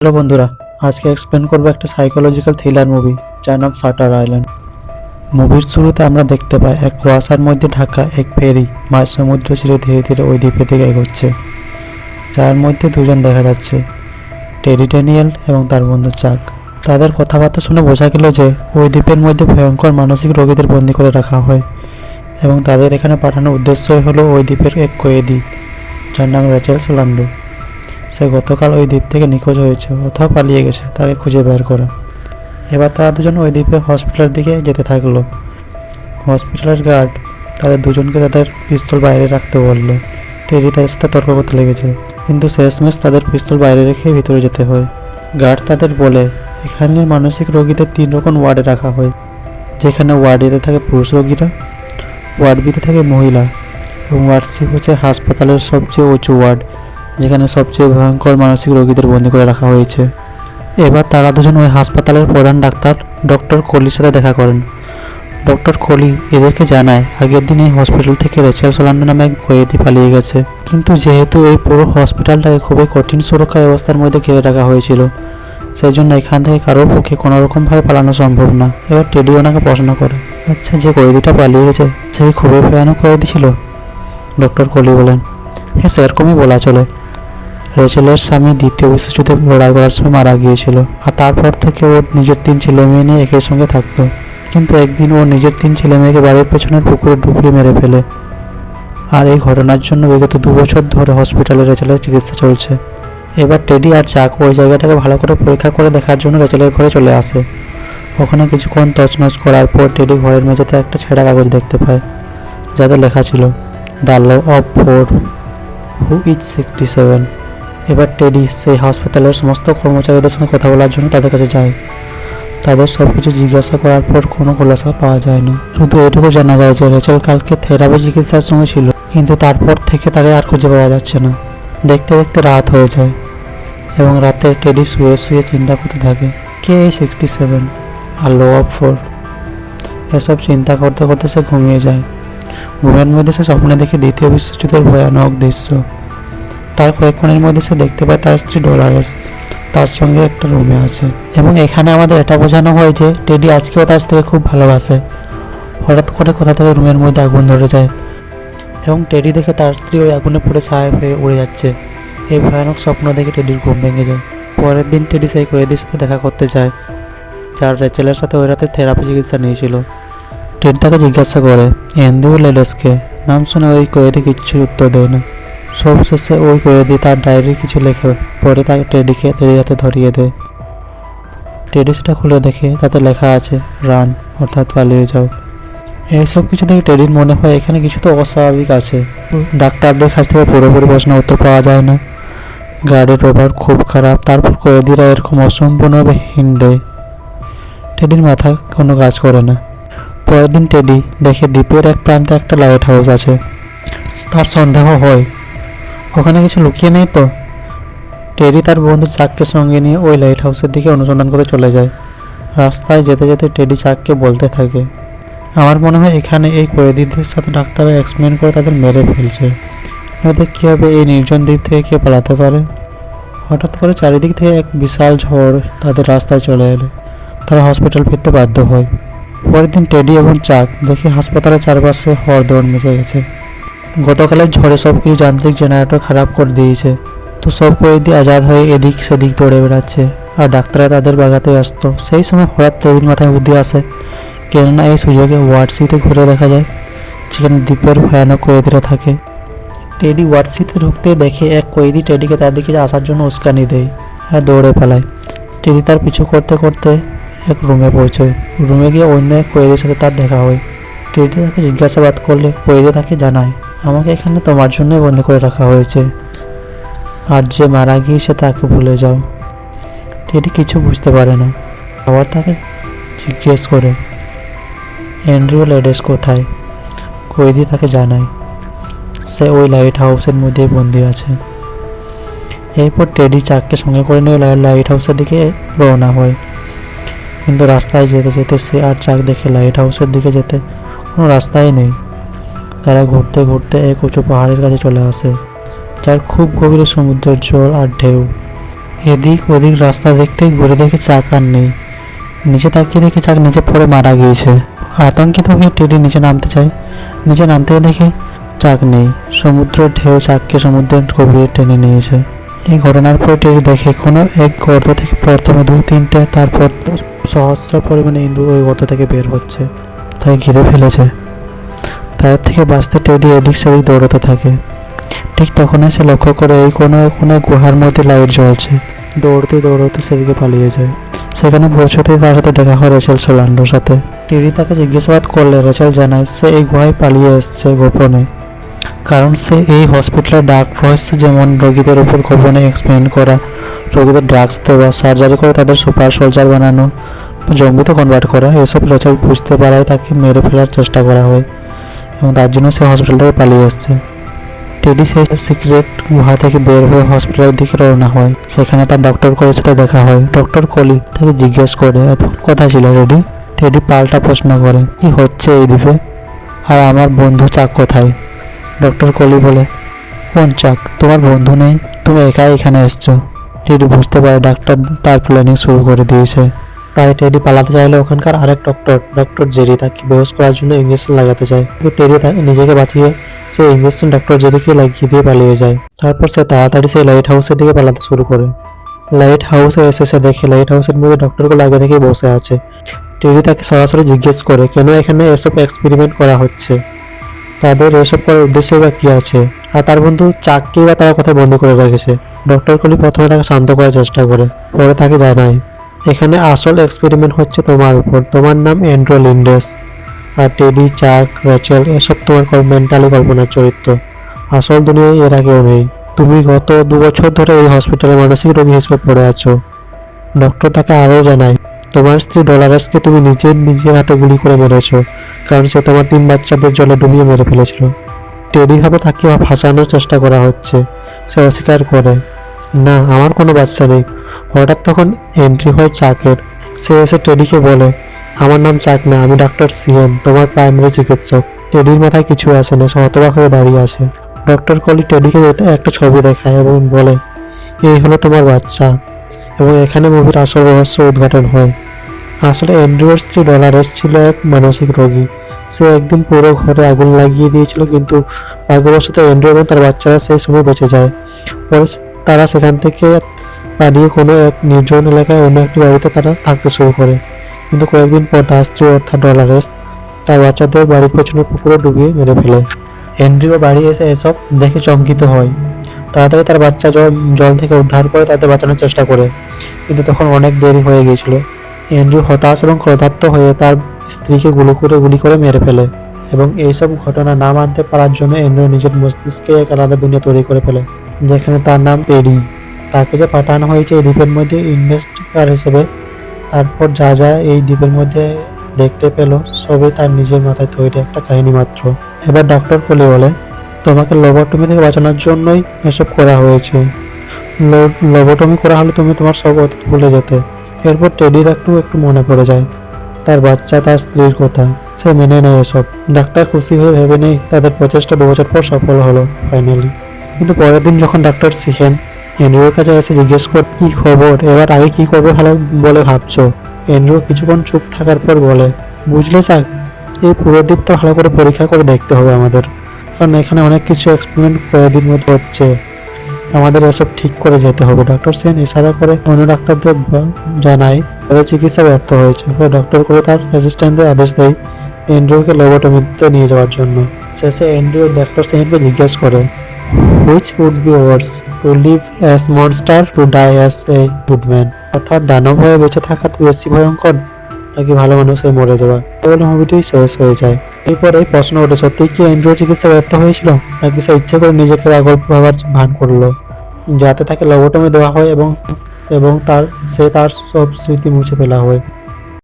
Hello বন্ধুরা, আজকে explain করবো একটা সাইকোলজিক্যাল থ্রিলার মুভি যার নাম শাটার আইল্যান্ড। মুভির শুরুতে আমরা দেখতে পাই এক কুয়াশার মধ্যে ঢাকা এক ফেরি মাঝ সমুদ্র ছেড়ে ধীরে ধীরে ওই দ্বীপের দিকে এগোচ্ছে, যার মধ্যে দুজন দেখা যাচ্ছে, টেরি ড্যানিয়েল এবং তার বন্ধু চাক। তাদের কথাবার্তা শুনে বোঝা গেল যে ওই দ্বীপের মধ্যে ভয়ঙ্কর মানসিক রোগীদের বন্দী করে রাখা হয় এবং তাদের এখানে পাঠানোর উদ্দেশ্যই হলো ওই দ্বীপের এক কয়েদি যার নাম রেচেল সোলান্ডো। সে গতকাল ওই দ্বীপ থেকে নিখোঁজ হয়েছে অথবা পালিয়ে গেছে, তাকে খুঁজে বের করা। এবার তারা দুজন ওই দ্বীপের হসপিটালের দিকে যেতে থাকলো। হসপিটালের গার্ড তাদের দুজনকে তাদের পিস্তল বাইরে রাখতে বললো। টেরি তাদের সাথে তর্ক করতে লেগেছে, কিন্তু শেষমেশ তাদের পিস্তল বাইরে রেখে ভিতরে যেতে হয়। গার্ড তাদের বলে এখানে মানসিক রোগীদের 3 রকম ওয়ার্ডে রাখা হয়, যেখানে ওয়ার্ড এতে থাকে পুরুষ রোগীরা, ওয়ার্ড বিতে থাকে মহিলা এবং ওয়ার্ড সি হচ্ছে হাসপাতালের সবচেয়ে উঁচু ওয়ার্ড, যেখানে সবচেয়ে ভয়ঙ্কর মানসিক রোগীদের বন্দী করে রাখা হয়েছে। এবার তারা দুজন ওই হাসপাতালের প্রধান ডাক্তার ডক্টর কোলির সাথে দেখা করেন। ডক্টর কোলি এদেরকে জানায় আগের দিন এই হসপিটাল থেকে রেচেল সোলান্ডো নামে এক কয়েদি পালিয়ে গেছে, কিন্তু যেহেতু এই পুরো হসপিটালটাকে খুবই কঠিন সুরক্ষা ব্যবস্থার মধ্যে ঘিরে রাখা হয়েছিল, সেই জন্য এখান থেকে কারোর পক্ষে কোনোরকমভাবে পালানো সম্ভব না। এবার টেডি ওনাকে প্রশ্ন করে, আচ্ছা যে কয়েদিটা পালিয়ে গেছে সে খুবই ভয়ানক কয়েদি ছিল? ডক্টর কোলি বলেন, হ্যাঁ সেরকমই বলা চলে। রেচেলের স্বামী দ্বিতীয় বিশ্বযুদ্ধে লড়াই করার সময় মারা গিয়েছিল, আর তারপর থেকে ওর নিজের 3 ছেলে মেয়ে নিয়ে একের সঙ্গে থাকতো। কিন্তু একদিন ও নিজের 3 ছেলে মেয়েকে বাড়ির পেছনের পুকুরে ডুবিয়ে মেরে ফেলে, আর এই ঘটনার জন্য বিগত 2 বছর ধরে হসপিটালে রেচেলের চিকিৎসা চলছে। এবার টেডি আর চাক ওই জায়গাটাকে ভালো করে পরীক্ষা করে দেখার জন্য রেচেলের ঘরে চলে আসে। ওখানে কিছুক্ষণ তছনছ করার পর টেডি ঘরের মেঝেতে একটা ছেঁড়া কাগজ দেখতে পায়, যাতে লেখা ছিল the law of 4 who is 67। এবার টেডি সেই হাসপাতালের সমস্ত কর্মচারীদের সঙ্গে কথা বলার জন্য তাদের কাছে যায়। তাদের সব কিছু জিজ্ঞাসা করার পর কোনো খোলাসা পাওয়া যায় না, শুধু এটুকু জানা যায় যে রেচেল কালকে থেরাপি চিকিৎসার সময় ছিল, কিন্তু তারপর থেকে তাকে আর খুঁজে পাওয়া যাচ্ছে না। দেখতে দেখতে রাত হয়ে যায় এবং রাতে টেডি শুয়ে শুয়ে চিন্তা করতে থাকে, কে এই 67 আর ল অফ 4? এসব চিন্তা করতে করতে সে ঘুমিয়ে যায়। ঘুমের মধ্যে সে স্বপ্নে দেখে দ্বিতীয় বিশ্বযুদ্ধের ভয়ানক দৃশ্য। তার কয়েকক্ষণের মধ্যে সে দেখতে পায় তার স্ত্রী ডলারেস তার সঙ্গে একটা রুমে আছে, এবং এখানে আমাদের এটা বোঝানো হয় যে টেডি আজকেও তার স্ত্রীকে খুব ভালোবাসে। হঠাৎ করে কোথা থেকে রুমের মধ্যে আগুন ধরে যায় এবং টেডি দেখে তার স্ত্রী ওই আগুনে পুড়ে ছায়া হয়ে উড়ে যাচ্ছে। এই ভয়ানক স্বপ্ন দেখে টেডির ঘুম ভেঙে যায়। পরের দিন টেডি সেই কয়েদির সাথে দেখা করতে যায়, যার রেচেলের সাথে ওই রাতে থেরাপি চিকিৎসা নিয়েছিল। টেডি তাকে জিজ্ঞাসা করে অ্যান্দিও লেডেসকে, নাম শুনে ওই কয়েদি কিচ্ছু উত্তর দেয় না। সবশেষে ওই কয়েদি তার ডায়েরি কিছু লেখে পরে তাকে টেডির হাতে ধরিয়ে দেয়। টেডি সেটা খুলে দেখে তাতে লেখা আছে রান, অর্থাৎ পালিয়ে যাও। এইসব কিছু দেখে টেডির মনে হয় এখানে কিছু তো অস্বাভাবিক আছে। ডাক্তারদের কাছ থেকে পুরোপুরি প্রশ্ন উত্তর পাওয়া যায় না, গার্ডের ব্যবহার খুব খারাপ, তারপর কয়েদিরা এরকম অসম্পূর্ণভাবে হিন্ট দেয়। টেডির মাথা কোনো কাজ করে না। পরের দিন টেডি দেখে দ্বীপের এক প্রান্তে একটা লাইট হাউস আছে। তার সন্দেহ হয় ওখানে কিছু লুকিয়ে নেই তো। টেডি তার বন্ধু চাককে সঙ্গে নিয়ে ওই লাইট হাউসের দিকে অনুসন্ধান করতে চলে যায়। রাস্তায় যেতে যেতে টেডি চাককে বলতে থাকে, আমার মনে হয় এখানে এই কয়েদিদের সাথে ডাক্তাররা এক্সপ্লেন করে তাদের মেরে ফেলছে, নয়তো কী হবে এই নির্জন দ্বীপ থেকে কে পালাতে পারে। হঠাৎ করে চারিদিক থেকে এক বিশাল ঝড় তাদের রাস্তায় চলে এলে তারা হসপিটাল ফিরতে বাধ্য হয়। পরের দিন টেডি এবং চাক দেখে হাসপাতালের চারপাশে হড়দৌড় মেচে গেছে। গতকালের ঝড়ে সব কিছু যান্ত্রিক জেনারেটর খারাপ করে দিয়েছে, তো সব কয়েদি আজাদ হয়ে এদিক সেদিক দৌড়ে বেড়াচ্ছে, আর ডাক্তাররা তাদের বাগাতে ব্যস্ত। সেই সময় হঠাৎ টেডির মাথায় বুদ্ধি আসে, কেননা এই সুযোগে ওয়ার্ড সিতে ঘুরে দেখা যায়, যেখানে দ্বীপের ভয়ানক কয়েদিরা থাকে। টেডি ওয়ার্ড সিতে ঢুকতে দেখে এক কয়েদি টেডিকে তার দিকে আসার জন্য উস্কানি দেয় আর দৌড়ে পালায়। টেডি তার পিছু করতে করতে এক রুমে পৌঁছয়। রুমে গিয়ে অন্য এক কয়েদির সাথে তার দেখা হয়। টেডি তাকে জিজ্ঞাসাবাদ করলে কয়েদি তাকে জানায়, আমাকে এখানে তোমার জন্যই বন্দি করে রাখা হয়েছে, আর যে মারা গিয়েছে তাকে ভুলে যাও। টেডি কিছু বুঝতে পারে না। আবার তাকে জিজ্ঞেস করে অ্যান্ড্রিউ লেডেস কোথায়। কয়েদি তাকে জানায় সে ওই লাইট হাউসের মধ্যেই বন্দি আছে। এরপর টেডি চাককে সঙ্গে করে নিয়ে লাইট হাউসের দিকে রওনা হয়, কিন্তু রাস্তায় যেতে যেতে সে আর চাক দেখে লাইট হাউসের দিকে যেতে কোনো রাস্তাই নেই। তারা ঘুরতে ঘুরতে এক উঁচু পাহাড়ের কাছে চলে আসে, যার খুব গভীরে সমুদ্রের জল আর ঢেউ। এদিক ওদিক রাস্তা দেখতেই ঘুরে দেখে চাক আর নেই। নিচে তাকিয়ে দেখে চাক নিচে পড়ে মারা গিয়েছে। আতঙ্কিত হয়ে টেডি নিচে নামতে চায়। নিচে নামতে দেখে চাক নেই। সমুদ্রের ঢেউ চাককে সমুদ্রের গভীরে টেনে নিয়েছে। এই ঘটনার পর টেডি দেখে কোনো এক গর্ত থেকে প্রথমে 2-3টে, তারপর সহস্র পরিমাণে ইঁদুর ওই গর্ত থেকে বের হচ্ছে, তাই ঘিরে ফেলেছে। তাদের থেকে বাঁচতে টেডি এদিক সেদিক দৌড়াতে থাকে। ঠিক তখনই সে লক্ষ্য করে এই কোনো গুহার মধ্যে লাইট জ্বলছে। দৌড়তে দৌড়তে সেদিকে পালিয়ে যায়। সেখানে পৌঁছতেই তার সাথে দেখা হয় রেচেল সোলান্ডোর সাথে। টেডি তাকে জিজ্ঞাসাবাদ করলে রেচেল জানায় সে এই গুহায় পালিয়ে এসছে গোপনে, কারণ সে এই হসপিটালের ডার্ক রহস্য, যেমন রোগীদের উপর গোপনে এক্সপেরিমেন্ট করা, রোগীদের ড্রাগস দেওয়া, সার্জারি করে তাদের সুপার সোলজার বানানো, জম্বিতে কনভার্ট করা, এসব রেচেল বুঝতে পারায় তাকে মেরে ফেলার চেষ্টা করা হয় এবং তার জন্য সে হসপিটাল থেকে পালিয়ে এসছে। টেডি সেই সিক্রেট গুহা থেকে বের হয়ে হসপিটালের দিকে রওনা হয়। সেখানে তার ডক্টর কলির সাথে দেখা হয়। ডক্টর কলি তাকে জিজ্ঞেস করে এতক্ষণ কোথায় ছিল টেডি। টেডি পাল্টা প্রশ্ন করে কি হচ্ছে এই দ্বীপে, আর আমার বন্ধু চাক কোথায়। ডক্টর কলি বলে কোন চাক, তোমার বন্ধু নেই, তুমি একাই এখানে এসছো। টেডি বুঝতে পারে ডাক্তার তার প্ল্যানিং শুরু করে দিয়েছে। তাই টেডি পালাতে চাইলে ওখানকার আরেক ডক্টর জেরি তাকে বেহোশ করার জন্য ইঞ্জেকশন লাগাতে চায়, কিন্তু টেডি নিজেকে বাঁচিয়ে সেই ইঞ্জেকশন ডক্টর জেরিকে লাগিয়ে দিয়ে পালিয়ে যায়। তারপর সে তাড়াতাড়ি সেই লাইট হাউসের দিকে পালাতে শুরু করে। লাইট হাউসে এসে সে দেখে লাইট হাউসের মধ্যে ডক্টরকে আগে থেকে বসে আছে। টেডি তাকে সরাসরি জিজ্ঞেস করে কেন এখানে এসব এক্সপেরিমেন্ট করা হচ্ছে, তাদের এসব করার উদ্দেশ্য বা কি আছে, আর তার বন্ধু চাককেই বা তারা কোথায় বন্দি করে রেখেছে। ডক্টর কলি প্রথমে তাকে শান্ত করার চেষ্টা করে, পরে তাকে জানায় এখানে আসল এক্সপেরিমেন্ট হচ্ছে তোমার উপর, তোমার নাম অ্যান্ড্রু লিন্ডেস, আর টেডি, চাক, রেচেল এসব তোমার মেন্টালি কল্পনার চরিত্র, আসল দুনিয়ায় এর আগেও নেই। তুমি গত 2 বছর ধরে এই হসপিটালে মানসিক রোগী হিসেবে পড়ে আছো। ডক্টর তাকে আরও জানায় তোমার স্ত্রী ডলারেসকে তুমি নিজের হাতে গুলি করে মেরেছো, কারণ সে তোমার 3 বাচ্চাদের জলে ডুবিয়ে মেরে ফেলেছিল। টেডি ভাবে তাকে ফাঁসানোর চেষ্টা করা হচ্ছে। সে অস্বীকার করে না, আমার কোনো বাচ্চা নেই। হঠাৎ তখন এন্ট্রি হয় চাকের। সে এসে টেডিকে বলে আমার নাম চাক না, আমি ডাক্তার সিএন, তোমার প্রাইমারি চিকিৎসক। টেডির মাথায় কিছু আসে না, সে হতবাক হয়ে দাঁড়িয়ে আছে। ডক্টর কলি টেডিকে একটা ছবি দেখায় এবং বলে এই হলো তোমার বাচ্চা, এবং এখানে মুভির আসল রহস্য উদ্ঘাটন হয়। আসলে অ্যান্ড্রুয়ের স্ত্রী ডলারেস ছিল এক মানসিক রোগী। সে একদিন পুরো ঘরে আগুন লাগিয়ে দিয়েছিল, কিন্তু ভাগ্যবশত অ্যান্ড্রু এবং তার বাচ্চারা সেই সময় বেঁচে যায়। পরে তারা সেখান থেকে পালিয়ে কোনো এক নির্জন এলাকায় অন্য একটি বাড়িতে তারা থাকতে শুরু করে। কিন্তু কয়েকদিন পর তার স্ত্রী অর্থাৎ ডলারেস তার বাচ্চাদের বাড়ির পেছনে পুকুরে ডুবিয়ে মেরে ফেলে। অ্যান্ড্রিও বাড়ি এসে এসব দেখে চমকিত হয়। তাড়াতাড়ি তার বাচ্চা জল থেকে উদ্ধার করে তাদের বাঁচানোর চেষ্টা করে, কিন্তু তখন অনেক দেরি হয়ে গিয়েছিল। অ্যান্ড্রু হতাশ এবং ক্রোধান্বিত হয়ে তার স্ত্রীকে গুলি করে মেরে ফেলে, এবং এইসব ঘটনা না মানতে পারার জন্য অ্যান্ড্রু নিজের মস্তিষ্কে এক আলাদা দুনিয়া তৈরি করে ফেলে, যেখানে তার নাম টেডি। তাকে যে পাঠানো হয়েছে এই দ্বীপের মধ্যে ইনভেস্টিগার হিসেবে। তারপর যা এই দ্বীপের মধ্যে দেখতে পেল সবই তার নিজের মাথায় তৈরি একটা কাহিনী মাত্র। এবার ডক্টর কলি বলে তোমাকে লোবোটমি থেকে বাঁচানোর জন্যই এসব করা হয়েছে। লোবোটমি করা হলে তুমি তোমার সব অতীত ভুলে যেতে। এরপর টেডির একটু মনে পড়ে যায় তার বাচ্চা, তার স্ত্রীর কথা। সে মেনে নেয় এসব। ডাক্তার খুশি হয়ে ভেবে নেই তাদের প্রচেষ্টা 2 বছর পর সফল হলো ফাইনালি। কিন্তু পরের দিন যখন ডাক্তার সিহেন অ্যান্ড্রুর কাছে এসে জিজ্ঞেস করে কি খবর, এবার আগে কি করবে ভালো বলে ভাবছো। অ্যান্ড্রু কিছুক্ষণ চুপ থাকার পর বলে বুঝলে চাক, এই পুরো দ্বীপটা ভালো করে পরীক্ষা করে দেখতে হবে আমাদের, কারণ এখানে অনেক কিছু এক্সপেরিমেন্ট কয়েকদিন মধ্যে হচ্ছে, আমাদের এসব ঠিক করে যেতে হবে। ডক্টর সেন ইশারা করে অন্য ডাক্তারদের জানায় তাদের চিকিৎসা ব্যর্থ হয়েছে। ডক্টর করে তার অ্যাসিস্ট্যান্টদের আদেশ দেয় অ্যান্ড্রুকে লোবোটমিতে নিয়ে যাওয়ার জন্য। শেষে অ্যান্ড্রু ডক্টর সেনকে জিজ্ঞেস করে which would be worse, to live as monster, to die as a good man, অর্থাৎ দানব হয়ে বেঁচে থাকা বেশি ভয়ঙ্কর নাকি ভালো মানুষ হয়ে মরে যাওয়া। তাহলে মুভিটি শেষ হয়ে যায়। এরপর এই প্রশ্ন ওঠে সত্যি কি অ্যান্ড্রু চিকিৎসা ব্যর্থ হয়েছিল, নাকি সে ইচ্ছে করে নিজেকে পাগল ভাবার ভান করলো যাতে তাকে লোবোটমি দেওয়া হয় এবং তার সব স্মৃতি মুছে ফেলা হয়।